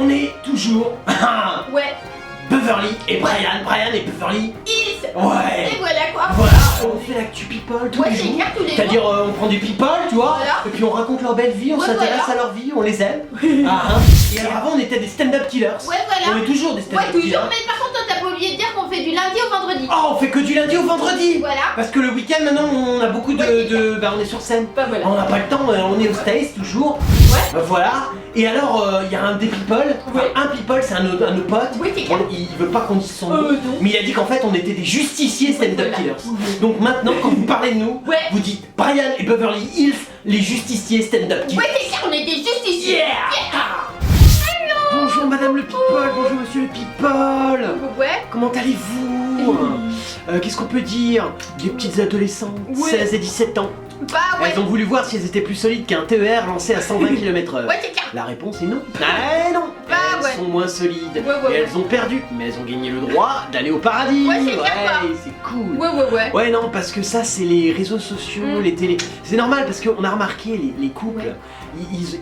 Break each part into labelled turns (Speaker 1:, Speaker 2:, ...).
Speaker 1: on est toujours
Speaker 2: Ouais.
Speaker 1: Beverly et Brian et Beverly.
Speaker 2: Hills.
Speaker 1: Ouais.
Speaker 2: Et voilà quoi.
Speaker 1: Voilà, on fait l'actu people tous
Speaker 2: Ouais,
Speaker 1: les
Speaker 2: c'est
Speaker 1: jours.
Speaker 2: clair, tous les jours.
Speaker 1: C'est-à-dire on prend du people, tu vois,
Speaker 2: Voilà.
Speaker 1: et puis on raconte leur belle vie, on
Speaker 2: Ouais,
Speaker 1: s'intéresse
Speaker 2: voilà.
Speaker 1: à leur vie, on les aime. Et alors avant on était des stand-up killers.
Speaker 2: Ouais, voilà.
Speaker 1: On est toujours des
Speaker 2: Ouais,
Speaker 1: stand-up killers.
Speaker 2: toujours, mais par contre, toi, t'as pas oublié de dire qu'on fait du lundi au vendredi.
Speaker 1: Oh, on fait que du lundi au vendredi.
Speaker 2: Voilà.
Speaker 1: Parce que le week-end maintenant on a beaucoup bah on est sur scène.
Speaker 2: Bah voilà.
Speaker 1: On n'a pas le temps, on est au States toujours.
Speaker 2: Ouais.
Speaker 1: Voilà. Et alors il y a un des people, enfin,
Speaker 2: Ouais.
Speaker 1: un people c'est un de nos potes.
Speaker 2: Oui, c'est clair.
Speaker 1: Bon, il veut pas qu'on dise son nom.
Speaker 2: Non.
Speaker 1: Mais il a dit qu'en fait on était des justiciers stand-up
Speaker 2: Voilà.
Speaker 1: killers. Donc maintenant quand vous parlez de nous,
Speaker 2: Ouais.
Speaker 1: vous dites Brian et Beverly Hills, les justiciers stand-up killers.
Speaker 2: Ouais, c'est clair, on est des justiciers.
Speaker 1: Bonjour madame le people, bonjour monsieur le people.
Speaker 2: Ouais.
Speaker 1: Comment allez-vous? Qu'est-ce qu'on peut dire? Des petites adolescentes,
Speaker 2: Ouais.
Speaker 1: 16 et 17 ans.
Speaker 2: Bah ouais.
Speaker 1: Elles ont voulu voir si elles étaient plus solides qu'un TER lancé à 120 km/h.
Speaker 2: Ouais, c'est clair.
Speaker 1: La réponse est non. Ah non.
Speaker 2: Bah
Speaker 1: Elles
Speaker 2: ouais.
Speaker 1: sont moins solides.
Speaker 2: Ouais,
Speaker 1: et
Speaker 2: ouais.
Speaker 1: elles ont perdu, mais elles ont gagné le droit d'aller au paradis.
Speaker 2: Ouais, c'est clair, quoi.
Speaker 1: c'est cool.
Speaker 2: Ouais.
Speaker 1: Ouais, non, parce que ça, c'est les réseaux sociaux, les télés. C'est normal parce qu'on a remarqué, les couples,
Speaker 2: Ouais.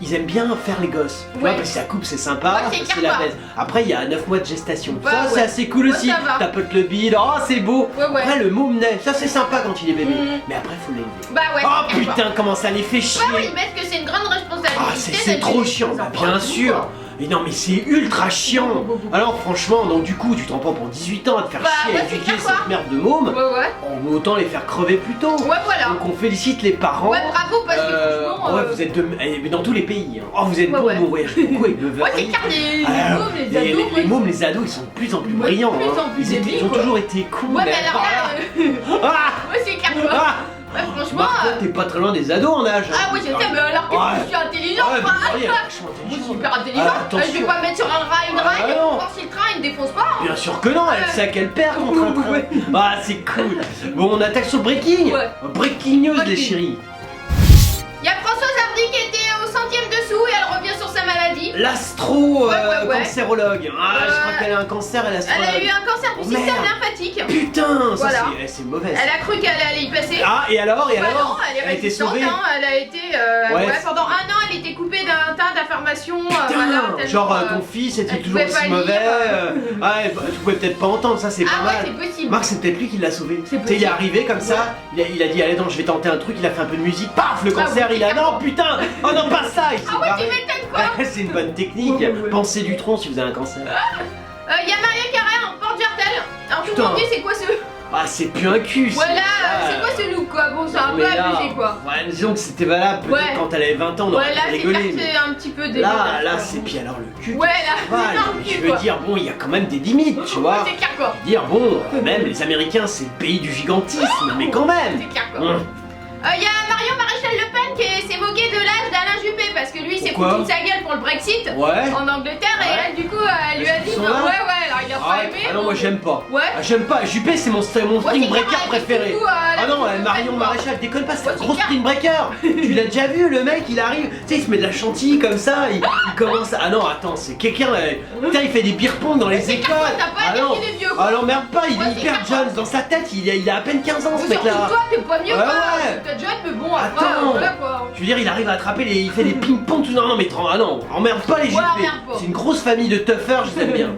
Speaker 1: ils aiment bien faire les gosses. Tu vois,
Speaker 2: Ouais.
Speaker 1: parce que la couple, c'est sympa,
Speaker 2: Ouais, c'est
Speaker 1: c'est
Speaker 2: clair,
Speaker 1: la
Speaker 2: quoi.
Speaker 1: baise. Après, il y a 9 mois de gestation.
Speaker 2: Bah,
Speaker 1: ça,
Speaker 2: ouais.
Speaker 1: c'est assez cool
Speaker 2: Ouais,
Speaker 1: aussi.
Speaker 2: ça va.
Speaker 1: Tapote le bide, oh, c'est beau.
Speaker 2: Ouais.
Speaker 1: Après, le môme naît. Ça, c'est sympa quand il est bébé.
Speaker 2: Mhm.
Speaker 1: Mais après, faut l'élever.
Speaker 2: Bah ouais.
Speaker 1: Oh
Speaker 2: c'est clair,
Speaker 1: putain, comment ça les fait chier.
Speaker 2: quoi. Bah oui, parce que c'est une grande responsabilité.
Speaker 1: Ah, c'est trop chiant, bah, bien sûr. Mais non, mais c'est ultra chiant. Alors, franchement, donc du coup, tu te rends pas pour 18 ans à te faire
Speaker 2: Bah,
Speaker 1: chier à
Speaker 2: ouais, c'est
Speaker 1: éduquer
Speaker 2: clair, quoi.
Speaker 1: cette merde de môme.
Speaker 2: Ouais.
Speaker 1: On veut autant les faire crever plus tôt.
Speaker 2: Ouais, voilà.
Speaker 1: Donc, on félicite les parents.
Speaker 2: Ouais, bravo, parce que franchement.
Speaker 1: Ouais, vous êtes mais dans tous les pays. Hein. Oh, vous êtes
Speaker 2: Ouais,
Speaker 1: bons,
Speaker 2: ouais.
Speaker 1: on voyage beaucoup avec Beverly.
Speaker 2: Ouais, c'est clair, les
Speaker 1: Alors,
Speaker 2: mômes, les ados.
Speaker 1: les
Speaker 2: ouais.
Speaker 1: mômes, les ados, ils sont de plus en plus
Speaker 2: Ouais,
Speaker 1: brillants.
Speaker 2: de plus
Speaker 1: hein.
Speaker 2: en plus
Speaker 1: Ils
Speaker 2: débiles,
Speaker 1: ont
Speaker 2: quoi.
Speaker 1: toujours été cools.
Speaker 2: Ouais, mais
Speaker 1: mais
Speaker 2: alors là.
Speaker 1: Ah,
Speaker 2: Ouais, c'est clair, quoi.
Speaker 1: ah,
Speaker 2: Ouais, franchement.
Speaker 1: Par contre, t'es pas très loin des ados en âge.
Speaker 2: Ah, ouais, je sais, mais alors que
Speaker 1: Ouais.
Speaker 2: je suis intelligente,
Speaker 1: Ouais,
Speaker 2: quoi.
Speaker 1: Beverly, elle est vachement
Speaker 2: Moi, je
Speaker 1: intelligente.
Speaker 2: suis hyper intelligente.
Speaker 1: Ah, attention.
Speaker 2: Je vais pas me mettre sur un rail, une
Speaker 1: Ah,
Speaker 2: rail,
Speaker 1: non.
Speaker 2: pour voir si le train il me défonce pas. hein.
Speaker 1: Bien sûr que non, elle sait à quelle paire contre un train. Ah, c'est cool. Bon, on attaque sur Breaking.
Speaker 2: Ouais.
Speaker 1: Breaking news, les
Speaker 2: Breaking.
Speaker 1: chéris.
Speaker 2: Il y a Françoise Hardy qui était au 100e dessous et elle revient sur sa maladie.
Speaker 1: L'astro
Speaker 2: Ouais.
Speaker 1: cancérologue. Ah, je crois qu'elle a un cancer, elle a
Speaker 2: Elle a eu un cancer du
Speaker 1: Oh,
Speaker 2: système
Speaker 1: merde.
Speaker 2: lymphatique.
Speaker 1: Putain, ça
Speaker 2: Voilà.
Speaker 1: c'est mauvaise.
Speaker 2: Elle a cru qu'elle allait y passer.
Speaker 1: Ah, et alors,
Speaker 2: Bah non, elle est
Speaker 1: a été
Speaker 2: résistante,
Speaker 1: sauvée.
Speaker 2: hein, elle a été
Speaker 1: Ouais.
Speaker 2: pendant un an elle était coupée d'un tas d'informations.
Speaker 1: Putain,
Speaker 2: voilà, tellement,
Speaker 1: genre ton fils était
Speaker 2: elle
Speaker 1: toujours
Speaker 2: pouvait
Speaker 1: aussi
Speaker 2: pas
Speaker 1: mauvais.
Speaker 2: lire.
Speaker 1: Ouais, bah, tu pouvais peut-être pas entendre, ça c'est
Speaker 2: Ah
Speaker 1: pas
Speaker 2: ouais,
Speaker 1: mal.
Speaker 2: c'est possible.
Speaker 1: Marc, c'est peut-être lui qui l'a sauvé.
Speaker 2: C'est
Speaker 1: Tu sais, il est
Speaker 2: possible.
Speaker 1: arrivé comme ça, il a dit allez non, je vais tenter un truc, il a fait un peu de musique, paf, le
Speaker 2: Ah
Speaker 1: cancer,
Speaker 2: ouais,
Speaker 1: il a
Speaker 2: carrément.
Speaker 1: non putain, oh non pas ça, il s'est
Speaker 2: Ah ouais,
Speaker 1: barré.
Speaker 2: tu m'étonnes quoi.
Speaker 1: C'est une bonne technique.
Speaker 2: Ouais.
Speaker 1: Pensez du tronc si vous avez un cancer.
Speaker 2: Il y a Maria Carré en porte-jartel. Alors tout le
Speaker 1: Putain.
Speaker 2: monde dit c'est quoi ce.
Speaker 1: Ah, c'est plus un cul.
Speaker 2: Voilà,
Speaker 1: Ah,
Speaker 2: c'est quoi ce look quoi. Bon, c'est un peu
Speaker 1: mais là,
Speaker 2: abusé quoi.
Speaker 1: Ouais, disons que c'était valable peut-être
Speaker 2: Ouais.
Speaker 1: quand elle avait 20 ans, on aurait
Speaker 2: Ouais, là
Speaker 1: pu
Speaker 2: c'est clair
Speaker 1: rigoler.
Speaker 2: que
Speaker 1: mais
Speaker 2: c'est un petit peu dégueulasse.
Speaker 1: Là,
Speaker 2: quoi.
Speaker 1: c'est puis alors le cul.
Speaker 2: Ouais, là,
Speaker 1: Ouais,
Speaker 2: c'est un
Speaker 1: mais je
Speaker 2: cul,
Speaker 1: veux
Speaker 2: quoi.
Speaker 1: dire, bon, il y a quand même des limites, tu
Speaker 2: Ouais,
Speaker 1: vois.
Speaker 2: c'est clair quoi.
Speaker 1: Dire, bon, même les Américains, c'est le pays du gigantisme, mais quand même.
Speaker 2: C'est clair quoi.
Speaker 1: Hum.
Speaker 2: Il y a Marion Maréchal Le Pen qui s'est moquée de l'âge d'Alain Juppé parce que lui il s'est
Speaker 1: Pourquoi
Speaker 2: foutu de sa gueule pour le Brexit
Speaker 1: Ouais.
Speaker 2: en Angleterre
Speaker 1: Ouais.
Speaker 2: et elle du coup elle lui a dit
Speaker 1: Son
Speaker 2: ouais
Speaker 1: âge
Speaker 2: alors il a pas aimé.
Speaker 1: Ah non, moi j'aime pas.
Speaker 2: Ouais.
Speaker 1: Ah, j'aime pas. Juppé, c'est mon spring
Speaker 2: Ouais, c'est
Speaker 1: breaker
Speaker 2: clair,
Speaker 1: préféré.
Speaker 2: du coup,
Speaker 1: Ah
Speaker 2: la
Speaker 1: non,
Speaker 2: petite Le
Speaker 1: Marion
Speaker 2: Pen, quoi.
Speaker 1: Maréchal, déconne pas, c'est un
Speaker 2: Ouais, c'est
Speaker 1: gros
Speaker 2: clair.
Speaker 1: spring breaker. Tu l'as déjà vu, le mec, il arrive, tu sais, il se met de la chantilly comme ça, il commence à... Ah non, attends, c'est quelqu'un, putain, il fait des beer pong dans les
Speaker 2: C'est
Speaker 1: écoles.
Speaker 2: clair, quoi, t'as pas
Speaker 1: Ah non.
Speaker 2: aimé les vieux quoi.
Speaker 1: Ah l'emmerde pas, il
Speaker 2: Ouais,
Speaker 1: est
Speaker 2: c'est
Speaker 1: hyper
Speaker 2: clair,
Speaker 1: Jones
Speaker 2: quoi.
Speaker 1: dans sa tête, il a à peine 15 ans ce
Speaker 2: Surtout
Speaker 1: mec-là.
Speaker 2: toi t'es pas mieux
Speaker 1: Ouais,
Speaker 2: quoi.
Speaker 1: ouais.
Speaker 2: T'es jeune mais bon après
Speaker 1: Attends.
Speaker 2: voilà quoi.
Speaker 1: Je veux dire, il arrive à attraper les. Il fait des ping-pong tout. Non, mais ah non, emmerde pas les
Speaker 2: Ouais,
Speaker 1: Juppé.
Speaker 2: emmerde pas.
Speaker 1: C'est une grosse famille de toughers, je les aime bien.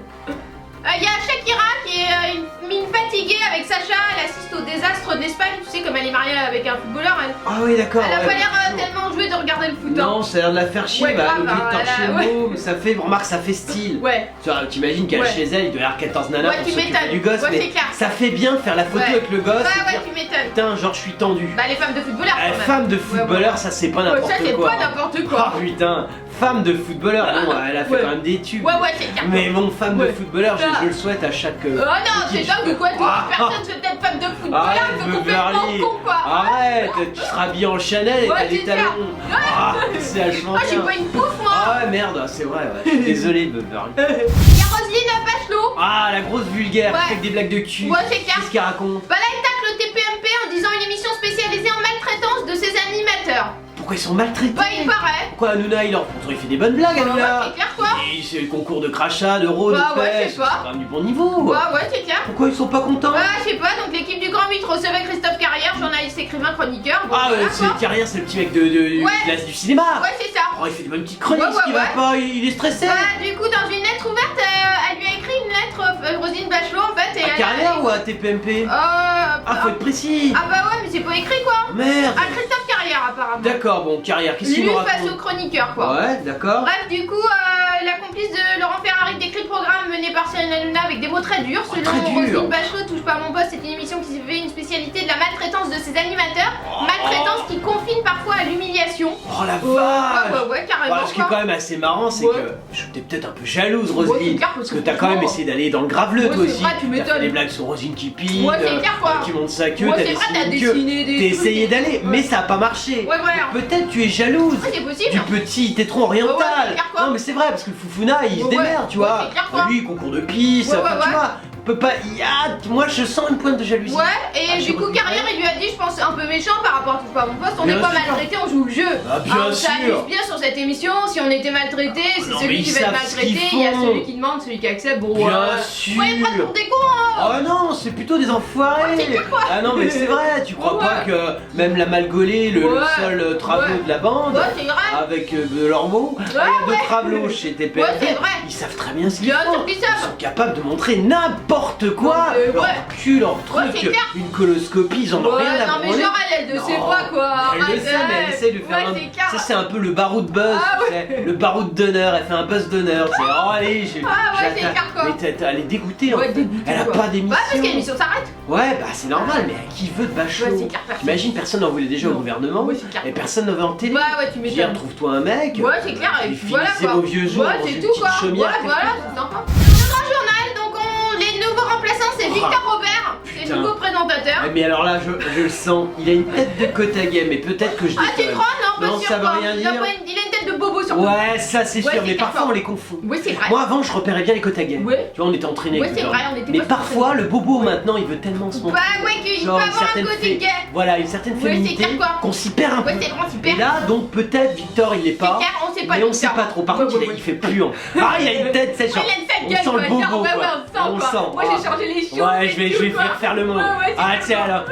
Speaker 2: Il y a Shakira qui est une fatiguée avec Sacha, elle assiste au désastre d'Espagne, tu sais comme elle est mariée avec un footballeur,
Speaker 1: Ah oui, d'accord.
Speaker 2: elle a
Speaker 1: ouais,
Speaker 2: pas l'air
Speaker 1: effectivement.
Speaker 2: tellement jouée de regarder le foot. hein.
Speaker 1: Non, ça a l'air de la faire chier,
Speaker 2: Ouais,
Speaker 1: bah,
Speaker 2: grave,
Speaker 1: elle est obligée de
Speaker 2: hein,
Speaker 1: torcher
Speaker 2: elle a-
Speaker 1: le mot, mais ça fait, remarque, ça fait style.
Speaker 2: Ouais.
Speaker 1: Tu vois, t'imagines qu'elle
Speaker 2: Ouais.
Speaker 1: chez elle, il doit y avoir 14 nanas
Speaker 2: Ouais,
Speaker 1: pour
Speaker 2: tu
Speaker 1: s'occuper
Speaker 2: m'étonnes.
Speaker 1: du gosse,
Speaker 2: Ouais,
Speaker 1: mais
Speaker 2: c'est clair.
Speaker 1: ça fait bien de faire la photo
Speaker 2: Ouais.
Speaker 1: avec le gosse et
Speaker 2: Ouais,
Speaker 1: dire
Speaker 2: tu m'étonnes.
Speaker 1: putain, genre je suis tendu.
Speaker 2: Bah les femmes de footballeurs quand même.
Speaker 1: Femme de
Speaker 2: Ouais,
Speaker 1: footballeur,
Speaker 2: ouais.
Speaker 1: ça c'est pas
Speaker 2: Ouais,
Speaker 1: n'importe
Speaker 2: ça c'est
Speaker 1: quoi.
Speaker 2: pas n'importe
Speaker 1: Ah
Speaker 2: quoi.
Speaker 1: putain, femme de footballeur, bon, elle a fait
Speaker 2: Ouais.
Speaker 1: quand même des tubes.
Speaker 2: Ouais, c'est clair.
Speaker 1: Mais bon, femme de
Speaker 2: Ouais.
Speaker 1: footballeur,
Speaker 2: Ah.
Speaker 1: je le souhaite à chaque.
Speaker 2: Oh non, c'est
Speaker 1: petite-
Speaker 2: dingue quoi,
Speaker 1: Ah.
Speaker 2: personne se peut-être femme de footballeur,
Speaker 1: Arrête,
Speaker 2: c'est complètement
Speaker 1: Beverly.
Speaker 2: con quoi.
Speaker 1: Arrête, tu seras habillé en Chanel et
Speaker 2: Ouais,
Speaker 1: t'as des
Speaker 2: c'est clair.
Speaker 1: talons. Ah, c'est vachement
Speaker 2: Ah, j'ai
Speaker 1: bien.
Speaker 2: pas une pouffe moi.
Speaker 1: Ah ouais, merde, c'est vrai, ouais. Je suis désolé, Beverly.
Speaker 2: Il y a Roselyne Bachelot.
Speaker 1: Ah, la grosse vulgaire,
Speaker 2: Ouais.
Speaker 1: qui fait que des blagues de cul.
Speaker 2: Ouais, c'est clair.
Speaker 1: Qu'est-ce qu'elle raconte?
Speaker 2: Bah là, elle tacle le TPMP en disant une émission spécialisée en maltraitance de ses animateurs.
Speaker 1: pourquoi ils sont maltraités?
Speaker 2: Bah, il paraît.
Speaker 1: Pourquoi Hanouna, pourtant il fait des bonnes blagues,
Speaker 2: Bah,
Speaker 1: Hanouna.
Speaker 2: ouais, c'est clair quoi.
Speaker 1: Et c'est le concours de crachat, de rôle,
Speaker 2: Bah,
Speaker 1: de
Speaker 2: ouais,
Speaker 1: pêche,
Speaker 2: c'est ça.
Speaker 1: quand même du bon niveau.
Speaker 2: Bah, ouais, c'est clair.
Speaker 1: Pourquoi ils sont pas contents?
Speaker 2: Bah, je sais pas, donc l'équipe du Grand 8 recevait Christophe Carrière, journaliste, écrivain, chroniqueur. Bon,
Speaker 1: Ah,
Speaker 2: voilà, quoi.
Speaker 1: c'est Carrière, c'est le petit mec du cinéma.
Speaker 2: Ouais, c'est ça.
Speaker 1: Oh, il fait des bonnes petites chroniques,
Speaker 2: Ouais,
Speaker 1: ce qui va
Speaker 2: ouais.
Speaker 1: pas, il est stressé.
Speaker 2: Bah, du coup, dans une lettre ouverte, elle lui a écrit une lettre, Roselyne Bachelot, en fait, et
Speaker 1: À
Speaker 2: elle a-
Speaker 1: Carrière ou à TPMP? Ah, faut être précis.
Speaker 2: Ah bah ouais, mais c'est pas écrit quoi.
Speaker 1: Merde.
Speaker 2: À Christophe Carrière apparemment.
Speaker 1: D'accord, bon, Carrière, qu'est-ce qu'il
Speaker 2: Lui
Speaker 1: nous
Speaker 2: face au
Speaker 1: raconte?
Speaker 2: chroniqueur quoi.
Speaker 1: Ouais, d'accord.
Speaker 2: Bref, du coup, la complice de Laurent Ferrari décrit le programme mené par Cyril Hanouna avec des mots très durs.
Speaker 1: Oh,
Speaker 2: Selon
Speaker 1: très dur.
Speaker 2: Roselyne Bachelot, Touche pas à mon poste, c'est une émission qui fait une spécialité de la maltraitance de ses animateurs. Maltraitance qui confine parfois à l'humiliation.
Speaker 1: Oh la
Speaker 2: Ouais,
Speaker 1: vache.
Speaker 2: ouais, carrément.
Speaker 1: Ce qui est
Speaker 2: quoi.
Speaker 1: quand même assez marrant, c'est
Speaker 2: Ouais.
Speaker 1: que j'étais peut-être un peu jalouse,
Speaker 2: Ouais,
Speaker 1: Roselyne.
Speaker 2: c'est clair,
Speaker 1: parce que t'as quand même
Speaker 2: franchement,
Speaker 1: essayé d'aller dans le graveleux,
Speaker 2: Ouais,
Speaker 1: toi
Speaker 2: c'est
Speaker 1: aussi.
Speaker 2: vrai, tu
Speaker 1: T'as fait
Speaker 2: m'étonnes.
Speaker 1: des blagues sur Rosine qui pine,
Speaker 2: Ouais, c'est clair, quoi.
Speaker 1: qui monte sa queue,
Speaker 2: Ouais,
Speaker 1: t'as
Speaker 2: c'est vrai, t'as
Speaker 1: dessiné une queue.
Speaker 2: dessiné des
Speaker 1: T'as
Speaker 2: trucs
Speaker 1: essayé
Speaker 2: et-
Speaker 1: d'aller, mais
Speaker 2: Ouais.
Speaker 1: ça a pas marché.
Speaker 2: Ouais, voilà.
Speaker 1: Peut-être tu es jalouse
Speaker 2: Ouais, c'est possible.
Speaker 1: du petit tétron oriental.
Speaker 2: Ouais, c'est clair, quoi.
Speaker 1: Non mais c'est vrai, parce que le Foufouna il se
Speaker 2: Ouais,
Speaker 1: démerde, tu
Speaker 2: ouais,
Speaker 1: vois.
Speaker 2: c'est clair, quoi.
Speaker 1: Lui, concours de pisse,
Speaker 2: Ouais,
Speaker 1: enfin,
Speaker 2: ouais,
Speaker 1: tu
Speaker 2: ouais.
Speaker 1: vois. On peut pas. Moi je sens une pointe de jalousie.
Speaker 2: Ouais, et
Speaker 1: Ah,
Speaker 2: du
Speaker 1: j'ai
Speaker 2: coup,
Speaker 1: revu
Speaker 2: Carrière,
Speaker 1: ça.
Speaker 2: il lui a dit, je pense, un peu méchant par rapport à Touche pas à mon poste, on
Speaker 1: Bien
Speaker 2: n'est pas
Speaker 1: sûr.
Speaker 2: maltraité, on joue le jeu.
Speaker 1: Ah, bien
Speaker 2: on
Speaker 1: sûr.
Speaker 2: s'amuse bien sur cette émission, si on était maltraité, c'est
Speaker 1: non, mais
Speaker 2: celui
Speaker 1: ils
Speaker 2: qui va être
Speaker 1: savent ce qu'ils
Speaker 2: maltraité, il y a
Speaker 1: font.
Speaker 2: celui qui demande, celui qui accepte, bon.
Speaker 1: Bien
Speaker 2: ouais,
Speaker 1: sûr.
Speaker 2: ils prennent pour des cons, hein.
Speaker 1: Oh non, c'est plutôt des enfoirés.
Speaker 2: Ouais, c'est clair, quoi.
Speaker 1: Ah non mais c'est vrai, tu crois
Speaker 2: Ouais.
Speaker 1: pas que même la Malgaulée, le
Speaker 2: Ouais.
Speaker 1: seul travaux
Speaker 2: Ouais.
Speaker 1: de la bande,
Speaker 2: Ouais, c'est vrai.
Speaker 1: avec de leurs mots, il y a deux travelots chez TPMP,
Speaker 2: Ouais, c'est vrai.
Speaker 1: ils savent très bien ce qu'ils
Speaker 2: Bien
Speaker 1: font.
Speaker 2: sûr qu'ils
Speaker 1: Ils
Speaker 2: savent.
Speaker 1: sont capables de montrer n'importe quoi,
Speaker 2: Ouais,
Speaker 1: leur
Speaker 2: ouais.
Speaker 1: cul, leur
Speaker 2: Ouais,
Speaker 1: truc,
Speaker 2: c'est clair.
Speaker 1: une coloscopie, ils en ont
Speaker 2: Ouais,
Speaker 1: rien à
Speaker 2: non, mais
Speaker 1: branler.
Speaker 2: genre, elle ne sait
Speaker 1: Non.
Speaker 2: pas quoi.
Speaker 1: Elle le
Speaker 2: arrête,
Speaker 1: sait, mais elle essaie de faire
Speaker 2: ouais,
Speaker 1: un.
Speaker 2: c'est clair.
Speaker 1: Ça, c'est un peu le baroud buzz,
Speaker 2: Ah,
Speaker 1: tu sais, le baroud d'honneur. Elle fait un buzz d'honneur. C'est oh, allez,
Speaker 2: Ah, ouais, c'est
Speaker 1: j'attaque.
Speaker 2: clair, quoi.
Speaker 1: Mais elle est dégoûtée en
Speaker 2: Ouais,
Speaker 1: fait.
Speaker 2: dégoûtée,
Speaker 1: Elle a
Speaker 2: quoi.
Speaker 1: pas d'émission.
Speaker 2: Ouais, parce que l'émission s'arrête.
Speaker 1: Ouais, bah c'est normal, mais qui veut de Bachelot?
Speaker 2: Ouais, c'est clair, personne.
Speaker 1: Imagine, personne n'en voulait déjà au
Speaker 2: Non.
Speaker 1: gouvernement,
Speaker 2: Ouais, c'est clair.
Speaker 1: et personne n'en veut en télé.
Speaker 2: Ouais, ouais, tu
Speaker 1: Pierre,
Speaker 2: m'étonnes.
Speaker 1: trouve-toi un mec.
Speaker 2: Ouais, c'est clair, et
Speaker 1: il
Speaker 2: puis voilà
Speaker 1: finit
Speaker 2: quoi.
Speaker 1: ses beaux vieux jours
Speaker 2: Ouais,
Speaker 1: dans
Speaker 2: c'est
Speaker 1: une
Speaker 2: tout
Speaker 1: petite
Speaker 2: quoi.
Speaker 1: chaumière.
Speaker 2: Ouais, voilà, c'est sympa. Le grand journal, donc les nouveaux remplaçants, c'est Victor Robert, c'est
Speaker 1: putain.
Speaker 2: le nouveau présentateur.
Speaker 1: Ouais, mais alors là, je le sens, il a une tête de côte à game, mais peut-être que je
Speaker 2: Ah, tu
Speaker 1: déconne.
Speaker 2: crois? Non, pas
Speaker 1: Non,
Speaker 2: sûr
Speaker 1: ça veut
Speaker 2: quoi.
Speaker 1: rien
Speaker 2: Il a
Speaker 1: dire.
Speaker 2: pas il a une tête de bobo surtout.
Speaker 1: Ouais, ça c'est
Speaker 2: Ouais,
Speaker 1: sûr,
Speaker 2: c'est
Speaker 1: mais
Speaker 2: clair,
Speaker 1: parfois
Speaker 2: quoi.
Speaker 1: on les confond.
Speaker 2: Oui, c'est vrai.
Speaker 1: Moi avant je repérais bien les côtes à game.
Speaker 2: Ouais.
Speaker 1: Tu vois, on était entraînés
Speaker 2: Ouais,
Speaker 1: avec
Speaker 2: c'est
Speaker 1: le
Speaker 2: vrai,
Speaker 1: genre.
Speaker 2: on était
Speaker 1: Mais
Speaker 2: pas
Speaker 1: parfois le bobo maintenant il veut tellement se montrer.
Speaker 2: Bah ouais, qu'il peut
Speaker 1: Genre, une
Speaker 2: avoir un
Speaker 1: certaine
Speaker 2: côté
Speaker 1: fé-
Speaker 2: gay.
Speaker 1: Voilà, une certaine
Speaker 2: Ouais, c'est
Speaker 1: féminité
Speaker 2: clair, quoi.
Speaker 1: qu'on s'y perd un peu.
Speaker 2: Ouais, c'est vraiment super.
Speaker 1: Et là, donc peut-être Victor il l'est pas.
Speaker 2: clair, on sait pas
Speaker 1: Mais on
Speaker 2: Victor.
Speaker 1: sait pas trop. Par
Speaker 2: Ouais,
Speaker 1: contre,
Speaker 2: ouais,
Speaker 1: il fait puant. Ah, il a une tête, c'est
Speaker 2: Ouais,
Speaker 1: genre.
Speaker 2: il a une
Speaker 1: On
Speaker 2: fête gueule,
Speaker 1: sent le
Speaker 2: quoi.
Speaker 1: bobo,
Speaker 2: Genre, ouais,
Speaker 1: quoi.
Speaker 2: ouais, on sent
Speaker 1: On
Speaker 2: quoi.
Speaker 1: sent.
Speaker 2: Moi
Speaker 1: Ah.
Speaker 2: j'ai changé les choses.
Speaker 1: Ouais,
Speaker 2: et
Speaker 1: je vais
Speaker 2: tout, quoi.
Speaker 1: refaire le mot.
Speaker 2: Ouais, ouais, c'est
Speaker 1: Ah,
Speaker 2: clair,
Speaker 1: tiens,
Speaker 2: quoi.
Speaker 1: alors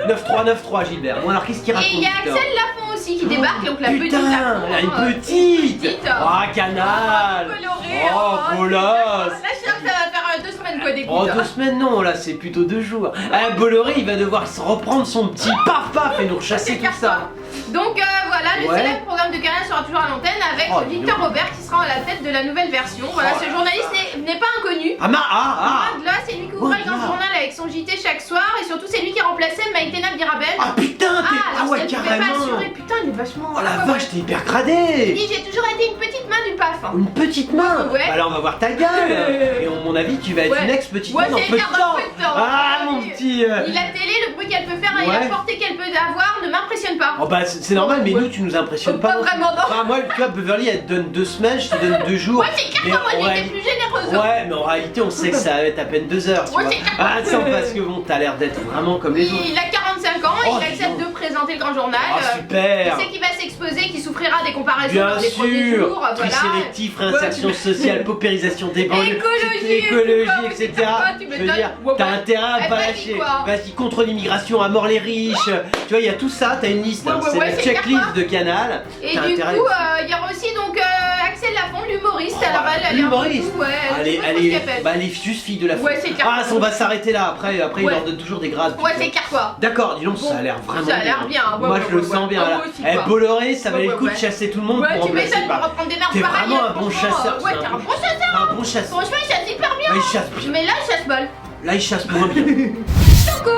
Speaker 1: 9-3, Gilbert. Bon, alors qu'est-ce qu'il raconte
Speaker 2: Et il y a
Speaker 1: Victor
Speaker 2: Axel Lafont aussi qui débarque, donc la petite
Speaker 1: Putain,
Speaker 2: Lafont.
Speaker 1: elle a une
Speaker 2: hein,
Speaker 1: petite. Ah,
Speaker 2: Oh,
Speaker 1: Canal.
Speaker 2: coloré.
Speaker 1: Oh, Bolas.
Speaker 2: Là, je sens que ça va faire 2 semaines quoi d'écoute.
Speaker 1: Oh, 2 semaines non, là c'est plutôt 2 jours. Ah, Bolloré il va devoir se reprendre son petit paf paf et nous rechasser
Speaker 2: C'est
Speaker 1: tout
Speaker 2: clair,
Speaker 1: ça.
Speaker 2: quoi. Donc voilà, le
Speaker 1: Ouais.
Speaker 2: célèbre programme de Canal sera toujours à l'antenne avec
Speaker 1: Oh,
Speaker 2: Victor
Speaker 1: dis donc.
Speaker 2: Robert qui sera à la tête de la nouvelle version. Voilà,
Speaker 1: Oh
Speaker 2: ce
Speaker 1: là
Speaker 2: journaliste n'est pas inconnu.
Speaker 1: Ah,
Speaker 2: Loin de là, c'est lui qui ouvrait le
Speaker 1: Oh
Speaker 2: grand
Speaker 1: là.
Speaker 2: journal avec son JT chaque soir et surtout c'est lui qui remplaçait Maïtena Birabel.
Speaker 1: Ah putain, t'es. Ah ouais,
Speaker 2: elle pouvait pas
Speaker 1: carrément.
Speaker 2: assurer. Putain, il est vachement.
Speaker 1: Oh la
Speaker 2: ouais,
Speaker 1: vache,
Speaker 2: ouais.
Speaker 1: t'es hyper
Speaker 2: Il
Speaker 1: gradé.
Speaker 2: dit j'ai toujours été une petite main du PAF.
Speaker 1: Une petite main.
Speaker 2: Ouais.
Speaker 1: Bah là on va voir ta gueule. Et à mon avis tu vas être
Speaker 2: Ouais.
Speaker 1: une ex-petite
Speaker 2: Ouais,
Speaker 1: main dans
Speaker 2: c'est
Speaker 1: peu de
Speaker 2: clair, dans
Speaker 1: temps.
Speaker 2: peu de temps.
Speaker 1: Ah
Speaker 2: Ouais.
Speaker 1: mon petit.
Speaker 2: Ni la télé, le bruit qu'elle peut faire et
Speaker 1: Ouais.
Speaker 2: la portée qu'elle peut avoir ne m'impressionne pas.
Speaker 1: Oh bah c'est normal, mais
Speaker 2: Ouais.
Speaker 1: nous tu nous impressionnes pas.
Speaker 2: Pas vraiment, non.
Speaker 1: Enfin, moi, tu vois, Beverly elle te donne 2 semaines, je te donne 2 jours.
Speaker 2: Ouais, c'est clair,
Speaker 1: Mais
Speaker 2: moi
Speaker 1: en
Speaker 2: j'ai
Speaker 1: réalité-
Speaker 2: été plus généreuse.
Speaker 1: Ouais, mais en réalité, on sait que ça va être à peine 2 heures, tu
Speaker 2: Ouais,
Speaker 1: vois.
Speaker 2: c'est clair.
Speaker 1: Ah, tiens, parce que bon, t'as l'air d'être vraiment comme les autres.
Speaker 2: Il a 45 ans,
Speaker 1: Oh,
Speaker 2: il
Speaker 1: dis
Speaker 2: accepte
Speaker 1: donc.
Speaker 2: de présenter le grand journal.
Speaker 1: Ah, super.
Speaker 2: Il sait qu'il va s'exposer, qu'il souffrira des comparaisons
Speaker 1: Bien
Speaker 2: dans les premiers
Speaker 1: sûr,
Speaker 2: jours.
Speaker 1: tri
Speaker 2: Voilà.
Speaker 1: sélectif, réinsertion sociale, paupérisation des banlieues,
Speaker 2: Écologie,
Speaker 1: écologie,
Speaker 2: tout ça,
Speaker 1: etc.
Speaker 2: tu sais pas, tu
Speaker 1: Je veux
Speaker 2: m'étonnes.
Speaker 1: dire,
Speaker 2: Ouais,
Speaker 1: t'as
Speaker 2: ouais.
Speaker 1: intérêt à
Speaker 2: Eh,
Speaker 1: pas
Speaker 2: vas-y,
Speaker 1: lâcher.
Speaker 2: quoi.
Speaker 1: Vas-y, contre l'immigration, à mort les riches. Tu vois, il y a tout ça, t'as une liste.
Speaker 2: Ouais,
Speaker 1: hein,
Speaker 2: ouais,
Speaker 1: c'est
Speaker 2: ouais,
Speaker 1: la
Speaker 2: c'est
Speaker 1: checklist
Speaker 2: clair,
Speaker 1: de Canal.
Speaker 2: Et
Speaker 1: T'as
Speaker 2: du
Speaker 1: intérêt.
Speaker 2: coup, il y aura aussi donc Axel Lafont, l'humoriste.
Speaker 1: Oh,
Speaker 2: Alors elle est un peu
Speaker 1: l'humoriste.
Speaker 2: tout, ouais, je sais pas trop ce qu'elle fait.
Speaker 1: Bah, elle est juste fille de la
Speaker 2: Ouais,
Speaker 1: foule.
Speaker 2: c'est clair.
Speaker 1: Ah, on va s'arrêter là. Après, il
Speaker 2: Ouais.
Speaker 1: leur donne toujours des grades.
Speaker 2: Ouais,
Speaker 1: putain.
Speaker 2: c'est clair quoi.
Speaker 1: D'accord, dis donc,
Speaker 2: Bon,
Speaker 1: ça a l'air vraiment
Speaker 2: ça a l'air bien, ouais,
Speaker 1: Moi,
Speaker 2: ouais,
Speaker 1: je le
Speaker 2: ouais,
Speaker 1: sens
Speaker 2: ouais.
Speaker 1: bien
Speaker 2: Ah,
Speaker 1: là.
Speaker 2: moi aussi,
Speaker 1: Eh,
Speaker 2: quoi.
Speaker 1: Bolloré, ça valait
Speaker 2: Ouais,
Speaker 1: le coup
Speaker 2: ouais,
Speaker 1: de
Speaker 2: ouais.
Speaker 1: chasser tout le monde
Speaker 2: Ouais,
Speaker 1: pour
Speaker 2: tu
Speaker 1: remplacer
Speaker 2: m'étonnes
Speaker 1: par-
Speaker 2: pour reprendre des merdes
Speaker 1: T'es
Speaker 2: pareilles.
Speaker 1: vraiment un bon
Speaker 2: franchement,
Speaker 1: chasseur.
Speaker 2: Ouais,
Speaker 1: c'est
Speaker 2: t'es
Speaker 1: un
Speaker 2: un bon chasseur.
Speaker 1: Un bon chasseur.
Speaker 2: Franchement, il chasse hyper bien.
Speaker 1: Là, il chasse bien.
Speaker 2: Mais là, il chasse mal.
Speaker 1: Là, il chasse moins bien.
Speaker 2: Choco.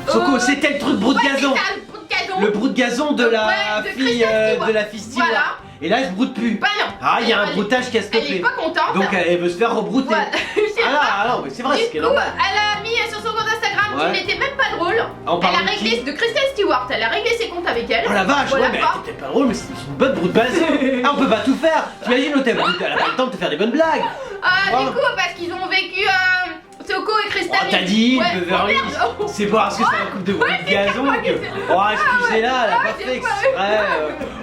Speaker 1: Soko, c'était le truc brou de
Speaker 2: Ouais,
Speaker 1: gazon.
Speaker 2: c'est ça, le brou de gazon.
Speaker 1: Le brou de gazon de la
Speaker 2: Ouais, de
Speaker 1: fille
Speaker 2: Christelle Stewart.
Speaker 1: de la fille Stewart.
Speaker 2: Voilà.
Speaker 1: Et là, elle se broute plus.
Speaker 2: Bah non.
Speaker 1: Ah, il y a un
Speaker 2: Elle-
Speaker 1: broutage qui a
Speaker 2: Elle est
Speaker 1: stoppé.
Speaker 2: pas contente.
Speaker 1: Donc, elle veut se faire rebrouter.
Speaker 2: Voilà. Je sais pas.
Speaker 1: Ah non, mais c'est vrai,
Speaker 2: Du
Speaker 1: c'est ce qui est
Speaker 2: coup,
Speaker 1: normal.
Speaker 2: elle a mis sur son compte Instagram
Speaker 1: Ouais.
Speaker 2: qu'il n'était même pas drôle.
Speaker 1: En
Speaker 2: Elle
Speaker 1: parlant
Speaker 2: a
Speaker 1: de
Speaker 2: réglé
Speaker 1: qui
Speaker 2: de Kristen Stewart. Elle a réglé ses comptes avec elle.
Speaker 1: Oh la vache,
Speaker 2: Voilà,
Speaker 1: ouais, mais
Speaker 2: quoi.
Speaker 1: c'était pas drôle, mais c'est une bonne broute basée. Ah, on peut pas tout faire. T'imagines, l'autre, elle a pas le temps de te faire des bonnes blagues.
Speaker 2: Du
Speaker 1: Ouais.
Speaker 2: coup, parce qu'ils ont vécu Soko et Crystal.
Speaker 1: Oh, t'as dit,
Speaker 2: ouais,
Speaker 1: Beverly,
Speaker 2: oh,
Speaker 1: c'est pas parce que c'est un couple de gazon que. Oh, excusez-la, elle a pas fait exprès.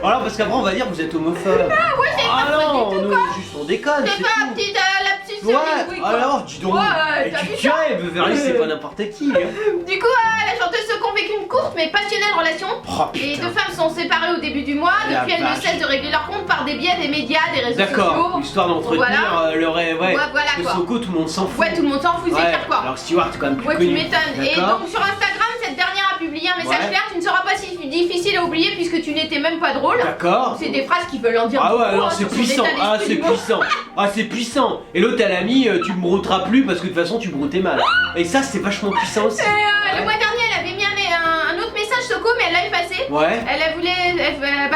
Speaker 1: Voilà, parce qu'après, on va dire que vous êtes homophobe.
Speaker 2: Ah ouais, c'est
Speaker 1: Ah
Speaker 2: pas
Speaker 1: non,
Speaker 2: du tout,
Speaker 1: nous,
Speaker 2: quoi.
Speaker 1: juste on déconne.
Speaker 2: C'est pas
Speaker 1: tout.
Speaker 2: la petite série,
Speaker 1: Ouais,
Speaker 2: oui, quoi.
Speaker 1: alors, dis donc.
Speaker 2: Ouais,
Speaker 1: Et
Speaker 2: t'as
Speaker 1: tu
Speaker 2: vu
Speaker 1: tiens, Beverly, c'est pas n'importe qui. Hein.
Speaker 2: Du coup, la chanteuse Soko vécu une courte mais passionnelle relation.
Speaker 1: Oh
Speaker 2: Les
Speaker 1: putain.
Speaker 2: deux femmes sont séparées au début du mois.
Speaker 1: La
Speaker 2: Depuis, elles ne
Speaker 1: vache.
Speaker 2: cessent de régler leur compte par des biais des médias, des réseaux
Speaker 1: D'accord,
Speaker 2: sociaux.
Speaker 1: histoire d'entretenir
Speaker 2: Voilà.
Speaker 1: le rêve. Ouais,
Speaker 2: Ouais, voilà,
Speaker 1: que
Speaker 2: quoi.
Speaker 1: Soko, tout le monde s'en fout.
Speaker 2: Ouais, tout le monde s'en fout, c'est
Speaker 1: Ouais,
Speaker 2: clair quoi.
Speaker 1: alors Stewart, c'est quand même plus
Speaker 2: Ouais, tu
Speaker 1: connu.
Speaker 2: m'étonnes. Et
Speaker 1: D'accord.
Speaker 2: donc sur Instagram, cette dernière a publié un message
Speaker 1: Ouais.
Speaker 2: clair. Tu ne seras pas si difficile à oublier puisque tu n'étais même pas drôle.
Speaker 1: D'accord.
Speaker 2: C'est des phrases qui veulent en dire
Speaker 1: Ah ouais,
Speaker 2: beaucoup,
Speaker 1: non,
Speaker 2: hein,
Speaker 1: c'est
Speaker 2: sur son
Speaker 1: puissant.
Speaker 2: état
Speaker 1: Ah,
Speaker 2: d'esprit
Speaker 1: c'est
Speaker 2: du moment.
Speaker 1: puissant. Ah, c'est puissant. Et l'autre, elle a mis tu me brouteras plus parce que de toute façon, tu broutais mal. Et ça, c'est vachement puissant aussi.
Speaker 2: Le mois dernier, elle avait mis un autre message Soko, mais elle l'a effacé.
Speaker 1: Ouais.
Speaker 2: Elle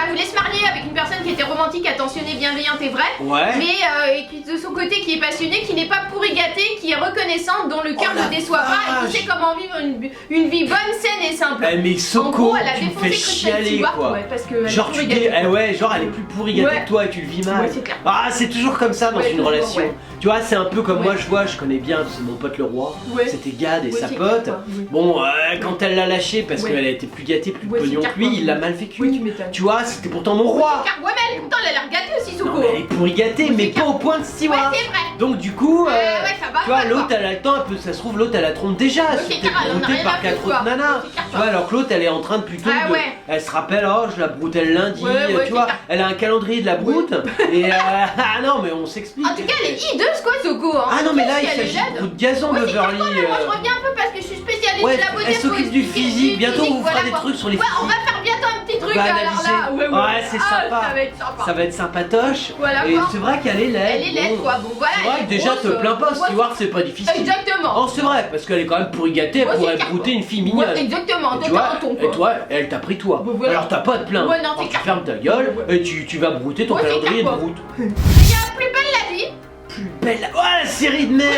Speaker 2: voulait se marier avec une personne qui était romantique, attentionnée, bienveillante et vraie.
Speaker 1: Ouais.
Speaker 2: Mais et qui, de son côté, qui est passionnée, qui n'est pas pourri gâté, qui est reconnaissante, dont le cœur
Speaker 1: Oh la
Speaker 2: ne déçoit pas et qui
Speaker 1: vache.
Speaker 2: sait comment vivre une vie bonne, saine et simple.
Speaker 1: Eh, mais
Speaker 2: En
Speaker 1: Soko,
Speaker 2: gros, elle a
Speaker 1: tu me
Speaker 2: défoncé
Speaker 1: fais
Speaker 2: Kristen
Speaker 1: chialer
Speaker 2: Stewart,
Speaker 1: quoi.
Speaker 2: ouais, parce que
Speaker 1: Genre, tu dis, ouais, genre, elle est plus pourri gâtée
Speaker 2: Ouais.
Speaker 1: que toi et tu le vis mal.
Speaker 2: Ouais, c'est clair.
Speaker 1: Ah, c'est toujours comme ça dans
Speaker 2: Ouais,
Speaker 1: une
Speaker 2: toujours,
Speaker 1: relation.
Speaker 2: ouais.
Speaker 1: Tu vois, c'est un peu comme
Speaker 2: Ouais.
Speaker 1: moi, je connais bien, c'est mon pote le roi.
Speaker 2: Ouais.
Speaker 1: C'était Gad et
Speaker 2: Ouais,
Speaker 1: sa
Speaker 2: c'est
Speaker 1: pote.
Speaker 2: clair, quoi. Ouais.
Speaker 1: Bon, quand elle l'a lâché parce
Speaker 2: Ouais.
Speaker 1: qu'elle a été plus gâtée, plus de
Speaker 2: Ouais, c'est
Speaker 1: pognon
Speaker 2: clair,
Speaker 1: que lui,
Speaker 2: quoi.
Speaker 1: il l'a mal vécu.
Speaker 2: Oui, tu m'étonnes.
Speaker 1: Tu vois, c'était pourtant mon roi.
Speaker 2: Ouais, mais pourtant, elle a l'air gâtée aussi, Soko.
Speaker 1: Non, mais elle est pourri gâtée,
Speaker 2: Ouais,
Speaker 1: mais
Speaker 2: c'est
Speaker 1: pas
Speaker 2: clair.
Speaker 1: au point de
Speaker 2: Ouais,
Speaker 1: Stewart.
Speaker 2: c'est vrai.
Speaker 1: Donc du coup,
Speaker 2: Ouais, ça va
Speaker 1: tu vois,
Speaker 2: pas,
Speaker 1: l'autre
Speaker 2: quoi.
Speaker 1: elle a le temps, ça se trouve l'autre elle la trompe déjà, elle
Speaker 2: Ouais,
Speaker 1: se
Speaker 2: c'est
Speaker 1: fait
Speaker 2: clair, elle en a
Speaker 1: brouter
Speaker 2: rien
Speaker 1: par
Speaker 2: à
Speaker 1: 4
Speaker 2: foutre,
Speaker 1: autres
Speaker 2: quoi.
Speaker 1: nanas.
Speaker 2: C'est clair,
Speaker 1: Tu vois, alors que l'autre elle est en train de plutôt
Speaker 2: Ah
Speaker 1: de,
Speaker 2: ouais.
Speaker 1: elle se rappelle, oh je la broutais le lundi,
Speaker 2: Ouais, ouais,
Speaker 1: tu vois,
Speaker 2: c'est clair.
Speaker 1: elle a un calendrier de la broute et ah non mais on s'explique.
Speaker 2: En tout cas, elle est hideuse, quoi, Soko. Hein.
Speaker 1: Ah non mais là il
Speaker 2: Qu'est-ce qu'elle est
Speaker 1: s'agit de
Speaker 2: laide.
Speaker 1: broute gazon
Speaker 2: Ouais, c'est clair,
Speaker 1: Beverly.
Speaker 2: quoi, mais moi je reviens un peu parce que je suis spécialiste
Speaker 1: Ouais,
Speaker 2: de la beauté.
Speaker 1: elle s'occupe
Speaker 2: faut
Speaker 1: du
Speaker 2: expliquer
Speaker 1: physique, bientôt on vous fera
Speaker 2: voilà,
Speaker 1: des
Speaker 2: quoi.
Speaker 1: trucs sur les
Speaker 2: Ouais, on va
Speaker 1: physiques.
Speaker 2: faire bientôt un petit truc
Speaker 1: va
Speaker 2: alors
Speaker 1: analyser.
Speaker 2: là.
Speaker 1: Ouais, c'est sympa.
Speaker 2: Ça va être sympa.
Speaker 1: Ça va être sympatoche.
Speaker 2: Voilà,
Speaker 1: et
Speaker 2: quoi.
Speaker 1: c'est vrai qu'elle est laide.
Speaker 2: Elle est laide,
Speaker 1: bon.
Speaker 2: quoi. Bon, voilà.
Speaker 1: C'est vrai
Speaker 2: elle
Speaker 1: que
Speaker 2: est
Speaker 1: déjà
Speaker 2: grosse,
Speaker 1: te plains pas,
Speaker 2: ouais,
Speaker 1: Stewart c'est pas difficile.
Speaker 2: Exactement.
Speaker 1: Oh c'est vrai, parce qu'elle est quand même pourri gâtée, elle
Speaker 2: Ouais,
Speaker 1: pourrait
Speaker 2: c'est clair,
Speaker 1: brouter
Speaker 2: quoi.
Speaker 1: une fille
Speaker 2: Ouais,
Speaker 1: mignonne.
Speaker 2: exactement.
Speaker 1: Et
Speaker 2: Toi,
Speaker 1: tu vois,
Speaker 2: t'as un ton,
Speaker 1: et
Speaker 2: quoi.
Speaker 1: toi, elle t'a pris toi.
Speaker 2: Bon, voilà.
Speaker 1: Alors t'as pas à te plaindre.
Speaker 2: Ouais, non, c'est
Speaker 1: Alors, tu
Speaker 2: clair.
Speaker 1: fermes ta gueule
Speaker 2: Ouais.
Speaker 1: et tu vas brouter ton
Speaker 2: Ouais, c'est
Speaker 1: calendrier de
Speaker 2: clair, quoi.
Speaker 1: broute.
Speaker 2: Il y a plus belle la vie.
Speaker 1: Plus belle. Oh la série de merde.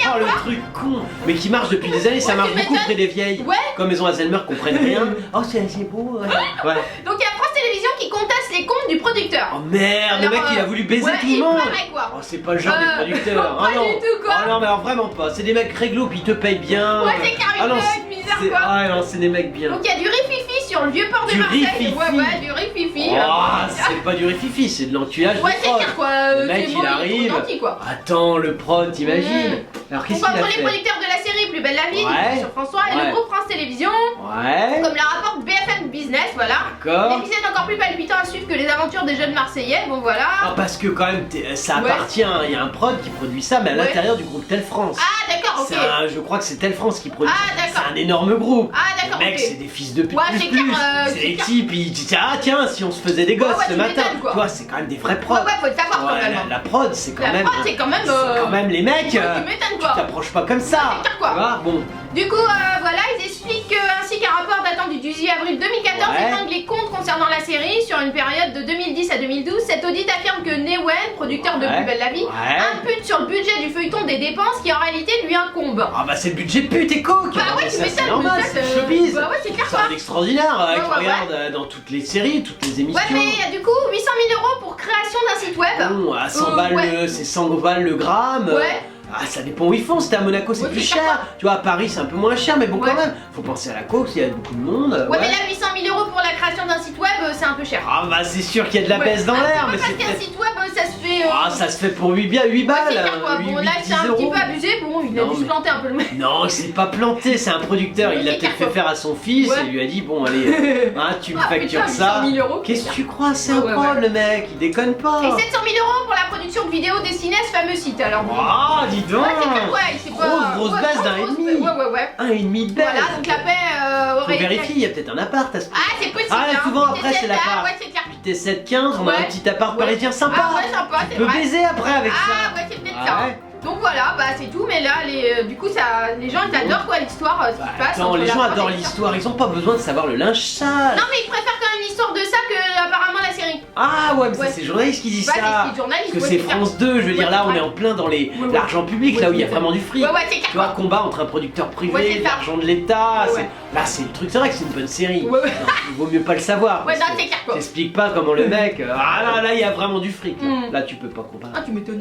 Speaker 2: C'est
Speaker 1: Oh le truc con. Mais qui marche depuis des années, ça
Speaker 2: Ouais,
Speaker 1: marche
Speaker 2: tu
Speaker 1: beaucoup
Speaker 2: m'étonnes.
Speaker 1: auprès des vieilles.
Speaker 2: Ouais.
Speaker 1: Comme Maison Alzheimer comprennent rien. Oh c'est beau. Ouais. Ouais.
Speaker 2: Donc il y a France Télévisions qui conteste les comptes du producteur.
Speaker 1: Oh merde, le
Speaker 2: Alors,
Speaker 1: mec il a voulu baiser
Speaker 2: ouais,
Speaker 1: tout le
Speaker 2: il
Speaker 1: monde.
Speaker 2: paraît, quoi.
Speaker 1: Oh c'est pas le genre des producteurs.
Speaker 2: pas
Speaker 1: Ah non.
Speaker 2: du tout, quoi.
Speaker 1: Oh non mais alors vraiment pas. C'est des mecs réglo puis ils te payent bien.
Speaker 2: Ouais, c'est carré
Speaker 1: Ah non,
Speaker 2: de misère,
Speaker 1: c'est-
Speaker 2: quoi.
Speaker 1: Ah non c'est des mecs bien.
Speaker 2: Donc il y a du rififi sur le vieux port de
Speaker 1: Du
Speaker 2: Marseille.
Speaker 1: rififi.
Speaker 2: Ouais, du rififi.
Speaker 1: Oh, c'est pas du rififi, c'est de l'enculage
Speaker 2: Ouais,
Speaker 1: de
Speaker 2: c'est
Speaker 1: prod.
Speaker 2: clair, quoi.
Speaker 1: Le mec
Speaker 2: c'est
Speaker 1: il
Speaker 2: beau, est
Speaker 1: arrive.
Speaker 2: trop gentil, quoi.
Speaker 1: Attends, le prod, t'imagines. Alors qu'est-ce
Speaker 2: Pourquoi
Speaker 1: qu'il a
Speaker 2: pour les
Speaker 1: fait?
Speaker 2: producteurs de la série Plus belle la vie,
Speaker 1: Ouais.
Speaker 2: diffusée sur François et
Speaker 1: Ouais.
Speaker 2: le groupe France Télévisions,
Speaker 1: Ouais.
Speaker 2: comme la rapporte BFM Business, voilà.
Speaker 1: D'accord.
Speaker 2: L'épisode encore plus palpitant à suivre que les aventures des jeunes Marseillais, bon voilà.
Speaker 1: Ah, parce que quand même, ça
Speaker 2: Ouais.
Speaker 1: appartient, il y a un prod qui produit ça, mais à
Speaker 2: Ouais.
Speaker 1: l'intérieur du groupe Tel France.
Speaker 2: Ah d'accord, ok.
Speaker 1: Je crois que c'est Tel France qui produit.
Speaker 2: Ah, d'accord.
Speaker 1: C'est un énorme groupe.
Speaker 2: Ah d'accord,
Speaker 1: Les mecs,
Speaker 2: ok.
Speaker 1: c'est des fils de pute
Speaker 2: Ouais,
Speaker 1: plus
Speaker 2: c'est
Speaker 1: plus.
Speaker 2: clair,
Speaker 1: C'est
Speaker 2: c'est
Speaker 1: des
Speaker 2: clair.
Speaker 1: types, ils disent ah tiens, si on se faisait des gosses
Speaker 2: Ouais,
Speaker 1: ce
Speaker 2: tu
Speaker 1: matin.
Speaker 2: m'étonnes, quoi.
Speaker 1: Tu vois, c'est quand même des vrais prods.
Speaker 2: Ouais, faut le savoir quand
Speaker 1: Ouais,
Speaker 2: même.
Speaker 1: la prod, c'est quand
Speaker 2: La
Speaker 1: même.
Speaker 2: prod, c'est quand même.
Speaker 1: C'est quand même les mecs.
Speaker 2: Ouais, tu m'étonnes, quoi.
Speaker 1: Tu t'approches pas comme ça.
Speaker 2: c'est clair, quoi.
Speaker 1: Tu vois, bon.
Speaker 2: Du coup, voilà, ils expliquent ainsi qu'un rapport datant du 18 avril 2014
Speaker 1: Ouais.
Speaker 2: épingle les comptes concernant la série sur une période de 2010 à 2012. Cet audit affirme que Newen, producteur de
Speaker 1: Ouais.
Speaker 2: Plus belle la vie,
Speaker 1: Ouais.
Speaker 2: impute sur le budget du feuilleton des dépenses qui en réalité lui incombent.
Speaker 1: Ah bah c'est le budget pute et coke.
Speaker 2: Bah ouais,
Speaker 1: Mais
Speaker 2: tu
Speaker 1: ça, c'est
Speaker 2: m'étonnes,
Speaker 1: normal,
Speaker 2: mais
Speaker 1: c'est
Speaker 2: ça,
Speaker 1: le showbiz.
Speaker 2: Bah ouais, c'est clair,
Speaker 1: C'est
Speaker 2: quoi.
Speaker 1: un extraordinaire,
Speaker 2: Ouais,
Speaker 1: tu
Speaker 2: ouais,
Speaker 1: regardes dans toutes les séries, toutes les émissions.
Speaker 2: Ouais, mais il y a du coup 800 000 € pour création d'un site web.
Speaker 1: Bon, à 100 balles,
Speaker 2: ouais.
Speaker 1: c'est 100 balles le gramme.
Speaker 2: Ouais.
Speaker 1: Ah, ça dépend où ils font. Si t'es à Monaco, c'est
Speaker 2: Ouais,
Speaker 1: plus
Speaker 2: c'est
Speaker 1: cher.
Speaker 2: clair.
Speaker 1: Tu vois, à Paris, c'est un peu moins cher, mais bon,
Speaker 2: Ouais.
Speaker 1: quand même. Faut penser à la coke, il y a beaucoup de monde.
Speaker 2: Ouais, mais là 800 000 € pour la création d'un site web, c'est un peu cher.
Speaker 1: Ah, bah, c'est sûr qu'il y a de la
Speaker 2: Ouais.
Speaker 1: baisse dans
Speaker 2: Ah,
Speaker 1: l'air,
Speaker 2: ouais,
Speaker 1: mais
Speaker 2: parce
Speaker 1: c'est
Speaker 2: qu'un
Speaker 1: peut-être.
Speaker 2: site web, ça se fait.
Speaker 1: Ah, ça se fait pour 8
Speaker 2: Ouais,
Speaker 1: balles.
Speaker 2: c'est clair, quoi. Bon, là, c'est un petit peu abusé. Bon, il a
Speaker 1: Non,
Speaker 2: dû se
Speaker 1: mais-
Speaker 2: planter un peu le mec.
Speaker 1: Non, c'est pas planté, c'est un producteur.
Speaker 2: Ouais,
Speaker 1: Il l'a
Speaker 2: c'est
Speaker 1: peut-être
Speaker 2: clair,
Speaker 1: fait faire à son fils
Speaker 2: Ouais.
Speaker 1: et il lui a dit bon, allez, hein, tu me
Speaker 2: Ah,
Speaker 1: factures
Speaker 2: putain,
Speaker 1: ça.
Speaker 2: 800 000 €.
Speaker 1: Qu'est-ce que tu crois? C'est
Speaker 2: Ouais,
Speaker 1: un
Speaker 2: ouais,
Speaker 1: prod,
Speaker 2: ouais.
Speaker 1: le mec, il déconne pas.
Speaker 2: Et 700 000 € pour la production de vidéos destinées à ce fameux site. Alors, bon.
Speaker 1: Ah, dis donc.
Speaker 2: Ouais, c'est clair, ouais, c'est pas.
Speaker 1: Grosse
Speaker 2: ouais,
Speaker 1: baisse d'un
Speaker 2: grosse-
Speaker 1: et demi.
Speaker 2: Ouais.
Speaker 1: Un et demi de baisse.
Speaker 2: Voilà, donc la paix
Speaker 1: Faut
Speaker 2: aurait été.
Speaker 1: vérifier, il y a peut-être un appart à ce
Speaker 2: Ah, c'est possible.
Speaker 1: Ah,
Speaker 2: hein.
Speaker 1: souvent, après, c'est
Speaker 2: Peut-être
Speaker 1: l'appart.
Speaker 2: là, ouais, c'est clair.
Speaker 1: Puis t'es 7-15, on a
Speaker 2: Ouais.
Speaker 1: un petit appart
Speaker 2: Ouais.
Speaker 1: parisien sympa.
Speaker 2: Ah, ouais, sympa,
Speaker 1: Tu
Speaker 2: c'est
Speaker 1: peux
Speaker 2: vrai.
Speaker 1: baiser après avec
Speaker 2: Ah,
Speaker 1: ça.
Speaker 2: ouais, c'est peut-être
Speaker 1: Ah
Speaker 2: ça.
Speaker 1: ouais.
Speaker 2: Donc voilà, bah c'est tout, mais là, du coup, ça, les gens ils adorent quoi l'histoire, ce qui se passe.
Speaker 1: Attends,
Speaker 2: entre
Speaker 1: les
Speaker 2: la
Speaker 1: gens
Speaker 2: prod et
Speaker 1: adorent
Speaker 2: tout ça.
Speaker 1: l'histoire, ils ont pas besoin de savoir le linge sale.
Speaker 2: Non, mais ils préfèrent quand même l'histoire l'histoire de ça que apparemment la série.
Speaker 1: Ah ouais, mais ça
Speaker 2: Ouais.
Speaker 1: c'est les journalistes qui disent
Speaker 2: Ouais,
Speaker 1: ça.
Speaker 2: c'est les journalistes,
Speaker 1: Que
Speaker 2: ouais,
Speaker 1: c'est
Speaker 2: c'est
Speaker 1: France 2, je veux dire là on
Speaker 2: ouais.
Speaker 1: est en plein dans
Speaker 2: Ouais.
Speaker 1: l'argent public,
Speaker 2: Ouais,
Speaker 1: là où il y a
Speaker 2: c'est
Speaker 1: vraiment du fric.
Speaker 2: Ouais, ouais, c'est
Speaker 1: Tu vois,
Speaker 2: clair.
Speaker 1: combat entre un producteur privé,
Speaker 2: Ouais, c'est
Speaker 1: de
Speaker 2: ça.
Speaker 1: l'argent de l'État,
Speaker 2: Ouais.
Speaker 1: là c'est le truc, c'est vrai que c'est une bonne série.
Speaker 2: Ouais, ouais.
Speaker 1: Il vaut mieux pas le savoir.
Speaker 2: Ouais,
Speaker 1: parce
Speaker 2: non,
Speaker 1: que
Speaker 2: c'est clair, quoi.
Speaker 1: t'expliques pas comment le mec, ah là il y a vraiment du fric. Là,
Speaker 2: Mm.
Speaker 1: Là, tu peux pas comparer.
Speaker 2: Ah, tu m'étonnes.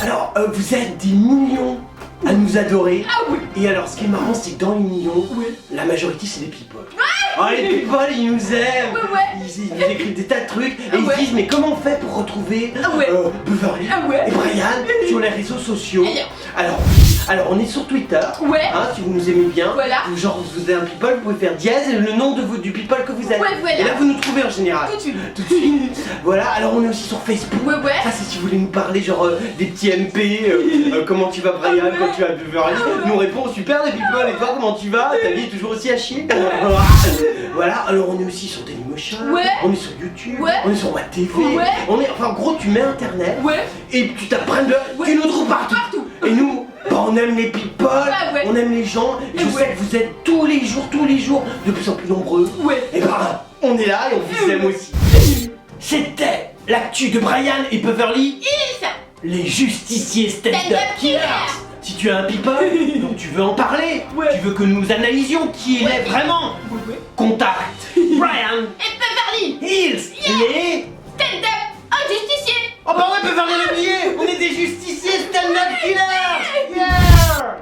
Speaker 1: Alors vous êtes des millions à nous adorer.
Speaker 2: Ah oui.
Speaker 1: Et alors ce qui est marrant c'est que dans les millions,
Speaker 2: Ouais.
Speaker 1: la majorité c'est des people. Ah les people ils nous aiment.
Speaker 2: Ouais, ouais.
Speaker 1: Ils nous écrivent des tas de trucs et
Speaker 2: Ah
Speaker 1: ils
Speaker 2: ouais.
Speaker 1: se disent mais comment on fait pour retrouver
Speaker 2: Ah ouais.
Speaker 1: Beverly
Speaker 2: Ah ouais.
Speaker 1: et Brian sur les réseaux sociaux. Alors on est sur Twitter.
Speaker 2: Ouais.
Speaker 1: Hein, si vous nous aimez bien,
Speaker 2: Voilà.
Speaker 1: ou genre vous êtes un people, vous pouvez faire dièse et le nom du people que vous êtes.
Speaker 2: Ouais, voilà.
Speaker 1: Et là vous nous trouvez en général.
Speaker 2: Tout de suite.
Speaker 1: Tout de suite. Voilà, alors on est aussi sur Facebook.
Speaker 2: Ouais, ouais.
Speaker 1: Ça c'est si vous voulez nous parler genre des petits MP, comment tu vas Brian,
Speaker 2: Ah ouais.
Speaker 1: quand tu vas Beverly,
Speaker 2: Ah ouais.
Speaker 1: nous on répond super les people et toi comment tu vas, ta vie est toujours aussi à chier. Voilà, alors on est aussi sur Dailymotion,
Speaker 2: Ouais.
Speaker 1: on est sur YouTube,
Speaker 2: Ouais.
Speaker 1: on est sur WebTV,
Speaker 2: Ouais.
Speaker 1: on est, enfin en gros tu mets internet
Speaker 2: Ouais.
Speaker 1: et tu tapes Brandon,
Speaker 2: Ouais.
Speaker 1: tu nous trouves partout.
Speaker 2: Partout.
Speaker 1: Et nous, bah, on aime les people,
Speaker 2: ouais.
Speaker 1: on aime les gens, et je
Speaker 2: Ouais.
Speaker 1: sais que vous êtes tous les jours, de plus en plus nombreux.
Speaker 2: Ouais.
Speaker 1: Et bah, on est là et on vous aime aussi. C'était l'actu de Brian et Beverly,
Speaker 2: Hills.
Speaker 1: les justiciers stand-up
Speaker 2: Stand-up
Speaker 1: killers.
Speaker 2: killers.
Speaker 1: Si tu es un people, donc tu veux en parler,
Speaker 2: Ouais.
Speaker 1: tu veux que nous analysions qui il est vraiment,
Speaker 2: Ouais.
Speaker 1: contacte Brian
Speaker 2: Et Beverly.
Speaker 1: Hills, les...
Speaker 2: Stand-up injusticier.
Speaker 1: Oh bah ouais, Beverly l'a oublié, on est des justiciers stand-up killers. Yeah.